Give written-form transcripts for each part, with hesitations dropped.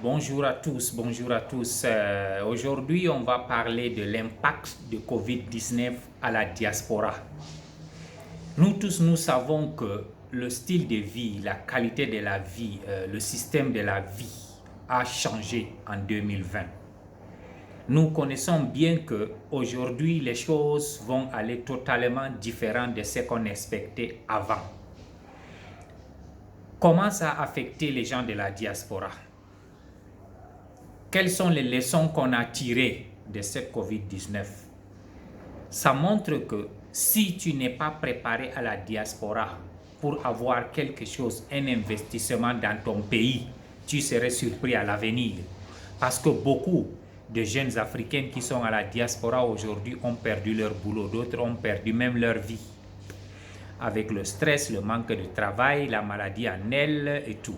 Bonjour à tous, bonjour à tous. Aujourd'hui, on va parler de l'impact de Covid-19 à la diaspora. Nous tous, nous savons que le style de vie, la qualité de la vie, le système de la vie a changé en 2020. Nous connaissons bien que aujourd'hui, les choses vont aller totalement différentes de ce qu'on expectait avant. Comment ça a affecté les gens de la diaspora? Quelles sont les leçons qu'on a tirées de cette COVID-19? Ça montre que si tu n'es pas préparé à la diaspora pour avoir quelque chose, un investissement dans ton pays, tu serais surpris à l'avenir. Parce que beaucoup de jeunes Africains qui sont à la diaspora aujourd'hui ont perdu leur boulot, d'autres ont perdu même leur vie. Avec le stress, le manque de travail, la maladie en elle et tout.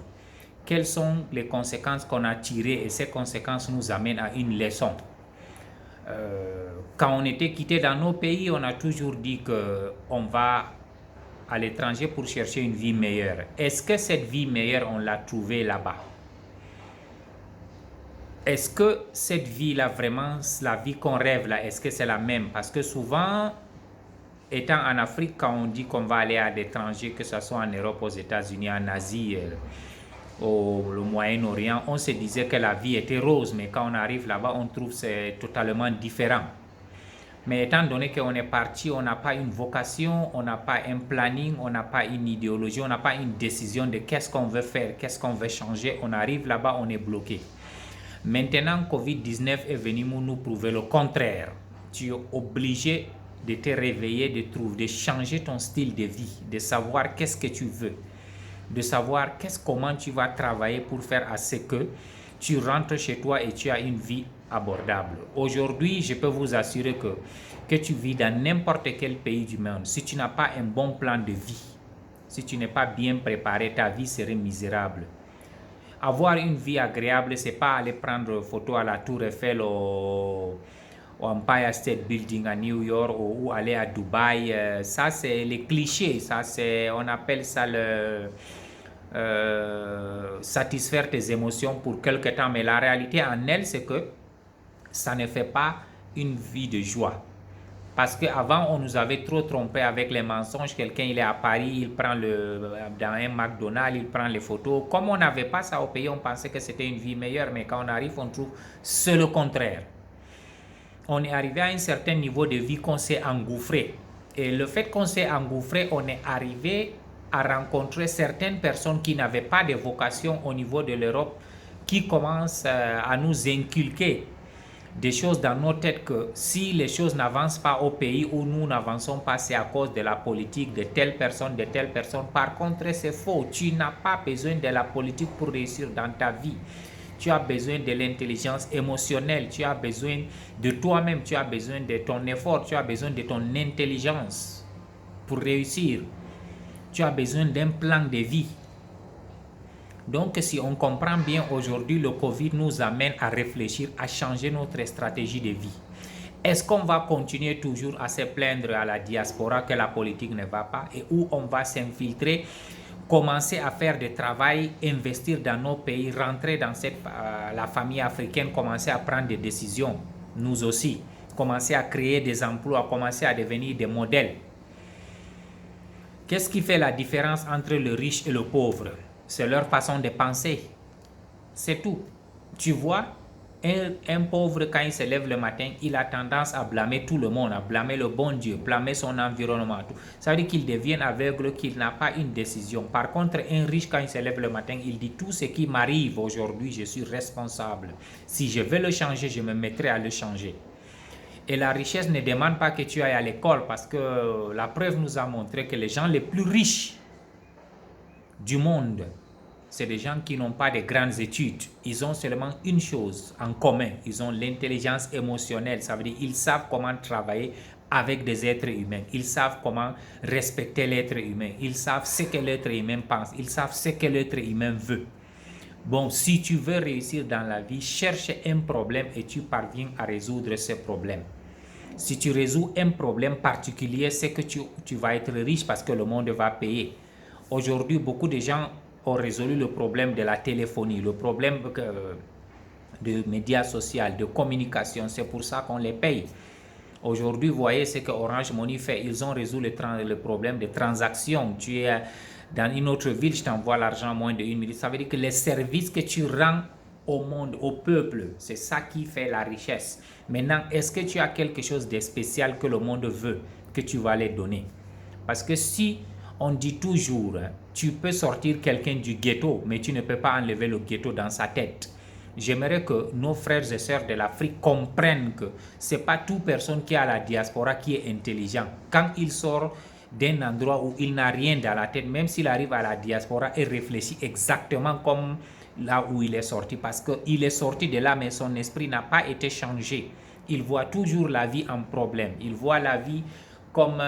Quelles sont les conséquences qu'on a tirées et ces conséquences nous amènent à une leçon. Quand on était quitté dans nos pays, on a toujours dit qu'on va à l'étranger pour chercher une vie meilleure. Est-ce que cette vie meilleure, on l'a trouvée là-bas? Est-ce que cette vie-là, vraiment, la vie qu'on rêve là, est-ce que c'est la même? Parce que souvent, étant en Afrique, quand on dit qu'on va aller à l'étranger, que ce soit en Europe, aux États-Unis, en Asie, au Moyen-Orient, on se disait que la vie était rose, mais quand on arrive là-bas, on trouve que c'est totalement différent. Mais étant donné qu'on est parti, on n'a pas une vocation, on n'a pas un planning, on n'a pas une idéologie, on n'a pas une décision de qu'est-ce qu'on veut faire, qu'est-ce qu'on veut changer, on arrive là-bas, on est bloqué. Maintenant, Covid-19 est venu nous prouver le contraire. Tu es obligé de te réveiller, de changer ton style de vie, de savoir qu'est-ce que tu veux, de savoir comment tu vas travailler pour faire à ce que tu rentres chez toi et tu as une vie abordable. Aujourd'hui, je peux vous assurer que tu vis dans n'importe quel pays du monde. Si tu n'as pas un bon plan de vie, si tu n'es pas bien préparé, ta vie serait misérable. Avoir une vie agréable, c'est pas aller prendre photo à la Tour Eiffel au Empire State Building à New York ou aller à Dubaï. Ça, c'est les clichés. Ça, on appelle ça satisfaire tes émotions pour quelque temps. Mais la réalité en elle, c'est que ça ne fait pas une vie de joie. Parce qu'avant, on nous avait trop trompé avec les mensonges. Quelqu'un, il est à Paris, il prend dans un McDonald's, il prend les photos. Comme on n'avait pas ça au pays, on pensait que c'était une vie meilleure. Mais quand on arrive, on trouve c'est le contraire. On est arrivé à un certain niveau de vie qu'on s'est engouffré. Et le fait qu'on s'est engouffré, on est arrivé à rencontrer certaines personnes qui n'avaient pas de vocation au niveau de l'Europe, qui commencent à nous inculquer des choses dans nos têtes que si les choses n'avancent pas au pays où nous n'avançons pas, c'est à cause de la politique de telle personne, de telle personne. Par contre, c'est faux. Tu n'as pas besoin de la politique pour réussir dans ta vie. Tu as besoin de l'intelligence émotionnelle, tu as besoin de toi-même, tu as besoin de ton effort, tu as besoin de ton intelligence pour réussir. Tu as besoin d'un plan de vie. Donc, si on comprend bien aujourd'hui, le Covid nous amène à réfléchir, à changer notre stratégie de vie. Est-ce qu'on va continuer toujours à se plaindre à la diaspora que la politique ne va pas et où on va s'infiltrer, commencer à faire du travail, investir dans nos pays, rentrer dans la famille africaine, commencer à prendre des décisions, nous aussi, commencer à créer des emplois, commencer à devenir des modèles? Qu'est-ce qui fait la différence entre le riche et le pauvre? C'est leur façon de penser. C'est tout. Tu vois, un pauvre, quand il se lève le matin, il a tendance à blâmer tout le monde, à blâmer le bon Dieu, blâmer son environnement. Tout. Ça veut dire qu'il devient aveugle, qu'il n'a pas une décision. Par contre, un riche, quand il se lève le matin, il dit tout ce qui m'arrive aujourd'hui, je suis responsable. Si je veux le changer, je me mettrai à le changer. Et la richesse ne demande pas que tu ailles à l'école parce que la preuve nous a montré que les gens les plus riches du monde, c'est des gens qui n'ont pas de grandes études. Ils ont seulement une chose en commun. Ils ont l'intelligence émotionnelle. Ça veut dire qu'ils savent comment travailler avec des êtres humains. Ils savent comment respecter l'être humain. Ils savent ce que l'être humain pense. Ils savent ce que l'être humain veut. Bon, si tu veux réussir dans la vie, cherche un problème et tu parviens à résoudre ce problème. Si tu résous un problème particulier, c'est que tu vas être riche parce que le monde va payer. Aujourd'hui, beaucoup de gens ont résolu le problème de la téléphonie, le problème de médias sociaux, de communication. C'est pour ça qu'on les paye. Aujourd'hui, vous voyez ce que Orange Money fait. Ils ont résolu le problème de transactions. Tu es dans une autre ville, je t'envoie l'argent en moins de 1 minute. Ça veut dire que les services que tu rends au monde, au peuple, c'est ça qui fait la richesse. Maintenant, est-ce que tu as quelque chose de spécial que le monde veut, que tu vas les donner? Parce que si on dit toujours, tu peux sortir quelqu'un du ghetto, mais tu ne peux pas enlever le ghetto dans sa tête. J'aimerais que nos frères et sœurs de l'Afrique comprennent que ce n'est pas toute personne qui est à la diaspora qui est intelligent. Quand il sort d'un endroit où il n'a rien dans la tête, même s'il arrive à la diaspora, il réfléchit exactement comme là où il est sorti, parce qu'il est sorti de là, mais son esprit n'a pas été changé. Il voit toujours la vie en problème. Il voit la vie comme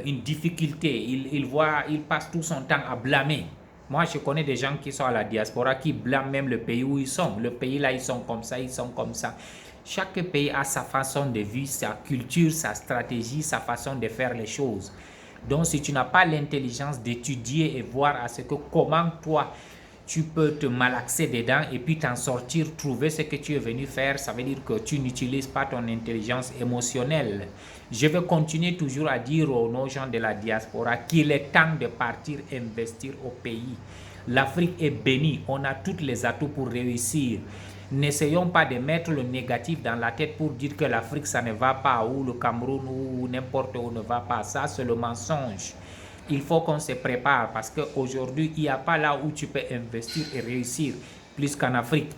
une difficulté. Il passe tout son temps à blâmer. Moi, je connais des gens qui sont à la diaspora qui blâment même le pays où ils sont. Le pays là, ils sont comme ça, ils sont comme ça. Chaque pays a sa façon de vivre, sa culture, sa stratégie, sa façon de faire les choses. Donc, si tu n'as pas l'intelligence d'étudier et voir à ce que comment toi, tu peux te malaxer dedans et puis t'en sortir, trouver ce que tu es venu faire, ça veut dire que tu n'utilises pas ton intelligence émotionnelle. Je vais continuer toujours à dire aux gens de la diaspora qu'il est temps de partir investir au pays. L'Afrique est bénie, on a tous les atouts pour réussir. N'essayons pas de mettre le négatif dans la tête pour dire que l'Afrique ça ne va pas, ou le Cameroun ou n'importe où ne va pas. Ça c'est le mensonge. Il faut qu'on se prépare parce qu'aujourd'hui, il n'y a pas là où tu peux investir et réussir plus qu'en Afrique.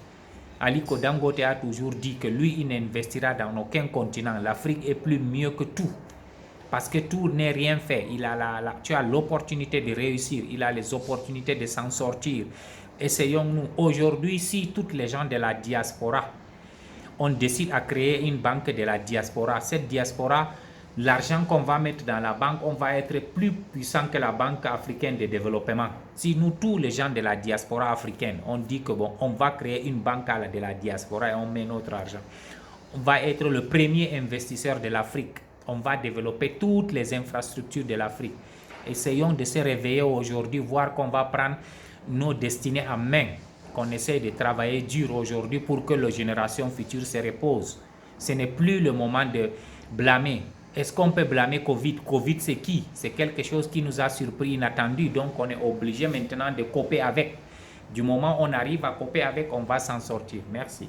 Aliko Dangote a toujours dit que lui, il n'investira dans aucun continent. L'Afrique est plus mieux que tout. Parce que tout n'est rien fait. Tu as l'opportunité de réussir. Il a les opportunités de s'en sortir. Essayons-nous. Aujourd'hui, si toutes les gens de la diaspora, on décide à créer une banque de la diaspora, cette diaspora, l'argent qu'on va mettre dans la banque, on va être plus puissant que la Banque africaine de développement. Si nous, tous les gens de la diaspora africaine, on dit que bon, on va créer une banque de la diaspora et on met notre argent, on va être le premier investisseur de l'Afrique. On va développer toutes les infrastructures de l'Afrique. Essayons de se réveiller aujourd'hui, voir qu'on va prendre nos destinées en main, qu'on essaie de travailler dur aujourd'hui pour que les générations futures se reposent. Ce n'est plus le moment de blâmer. Est-ce qu'on peut blâmer Covid? Covid, c'est qui? C'est quelque chose qui nous a surpris, inattendu. Donc, on est obligé maintenant de coper avec. Du moment où on arrive à coper avec, on va s'en sortir. Merci.